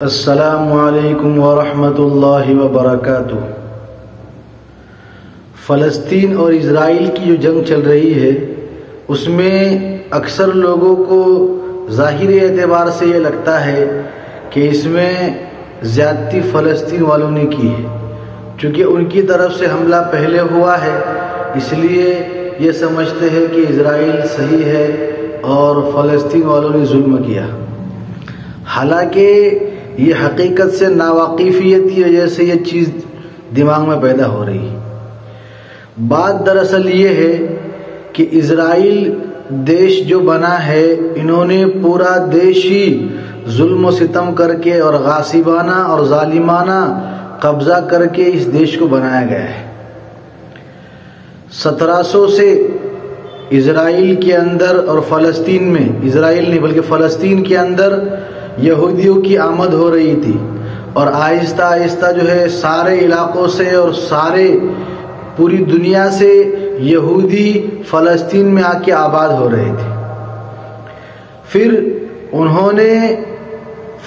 السلام علیکم ورحمۃ اللہ وبرکاتہ۔ فلسطین اور اسرائیل کی جو جنگ چل رہی ہے اس میں اکثر لوگوں کو ظاہری اعتبار سے یہ لگتا ہے کہ اس میں زیادتی فلسطین والوں نے کی ہے، چونکہ ان کی طرف سے حملہ پہلے ہوا ہے، اس لیے یہ سمجھتے ہیں کہ اسرائیل صحیح ہے اور فلسطین والوں نے ظلم کیا۔ حالانکہ یہ حقیقت سے ناواقفیت کی وجہ سے یہ چیز دماغ میں پیدا ہو رہی ہے۔ بات دراصل یہ ہے کہ اسرائیل دیش جو بنا ہے، انہوں نے پورا دیش ہی ظلم و ستم کر کے اور غاصبانہ اور ظالمانہ قبضہ کر کے اس دیش کو بنایا گیا ہے۔ 1700 سے اسرائیل کے اندر اور فلسطین میں، اسرائیل نہیں بلکہ فلسطین کے اندر یہودیوں کی آمد ہو رہی تھی، اور آہستہ آہستہ جو ہے سارے علاقوں سے اور پوری دنیا سے یہودی فلسطین میں آ کے آباد ہو رہے تھے۔ پھر انہوں نے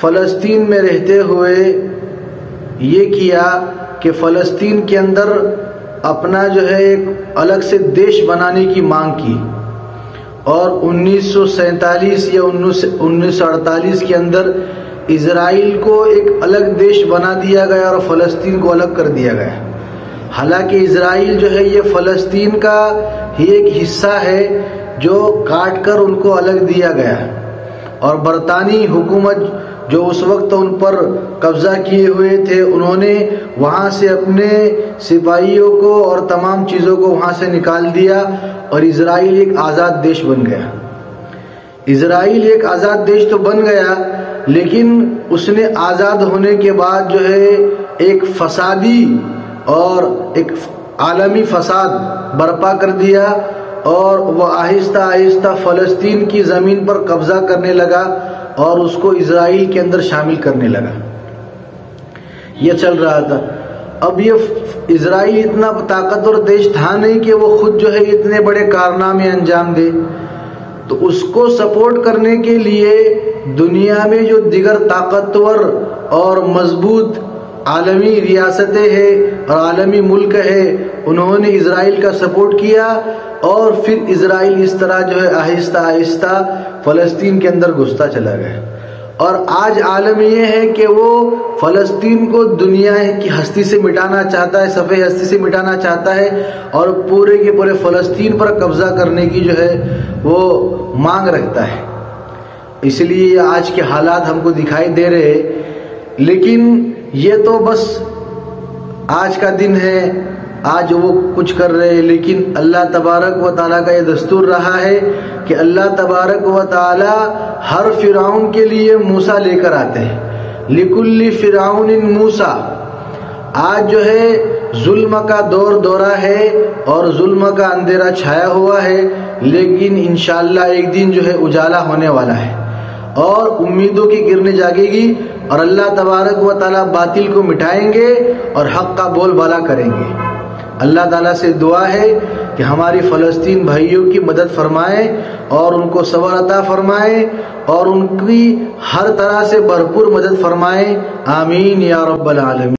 فلسطین میں رہتے ہوئے یہ کیا کہ فلسطین کے اندر اپنا جو ہے ایک الگ سے دیش بنانے کی مانگ کی، اور 1947 یا 1948 کے اندر اسرائیل کو ایک الگ دیش بنا دیا گیا اور فلسطین کو الگ کر دیا گیا۔ حالانکہ اسرائیل جو ہے یہ فلسطین کا ہی ایک حصہ ہے جو کاٹ کر ان کو الگ دیا گیا، اور برطانوی حکومت جو اس وقت ان پر قبضہ کیے ہوئے تھے، انہوں نے وہاں سے اپنے سپاہیوں کو اور تمام چیزوں کو وہاں سے نکال دیا، اور اسرائیل ایک آزاد دیش بن گیا۔ اسرائیل ایک آزاد دیش تو بن گیا، لیکن اس نے آزاد ہونے کے بعد جو ہے ایک فسادی اور ایک عالمی فساد برپا کر دیا، اور وہ آہستہ آہستہ فلسطین کی زمین پر قبضہ کرنے لگا اور اس کو اسرائیل کے اندر شامل کرنے لگا۔ یہ چل رہا تھا۔ اب یہ اسرائیل اتنا طاقتور دیش تھا نہیں کہ وہ خود جو ہے اتنے بڑے کارنامے انجام دے، تو اس کو سپورٹ کرنے کے لیے دنیا میں جو دیگر طاقتور اور مضبوط عالمی ریاستیں ہیں اور عالمی ملک ہے، انہوں نے اسرائیل کا سپورٹ کیا، اور پھر اسرائیل اس طرح جو ہے آہستہ آہستہ فلسطین کے اندر گھستا چلا گیا۔ اور آج عالم یہ ہے کہ وہ فلسطین کو دنیا کی ہستی سے مٹانا چاہتا ہے، صفحہ ہستی سے مٹانا چاہتا ہے، اور پورے کے پورے فلسطین پر قبضہ کرنے کی جو ہے وہ مانگ رکھتا ہے۔ اس لیے آج کے حالات ہم کو دکھائی دے رہے، لیکن یہ تو بس آج کا دن ہے، آج وہ کچھ کر رہے ہیں، لیکن اللہ تبارک و تعالیٰ کا یہ دستور رہا ہے کہ اللہ تبارک و تعالیٰ ہر فرعون کے لیے موسیٰ لے کر آتے ہیں۔ لِكُلِّ فِرْعَوْنٍ موسیٰ۔ آج جو ہے ظلم کا دورہ ہے اور ظلم کا اندھیرا چھایا ہوا ہے، لیکن انشاءاللہ ایک دن جو ہے اجالا ہونے والا ہے، اور امیدوں کی کرنیں جاگے گی، اور اللہ تبارک و تعالیٰ باطل کو مٹائیں گے اور حق کا بول بالا کریں گے۔ اللہ تعالیٰ سے دعا ہے کہ ہماری فلسطین بھائیوں کی مدد فرمائے اور ان کو صبر عطا فرمائے اور ان کی ہر طرح سے بھرپور مدد فرمائے۔ آمین یا رب العالمین۔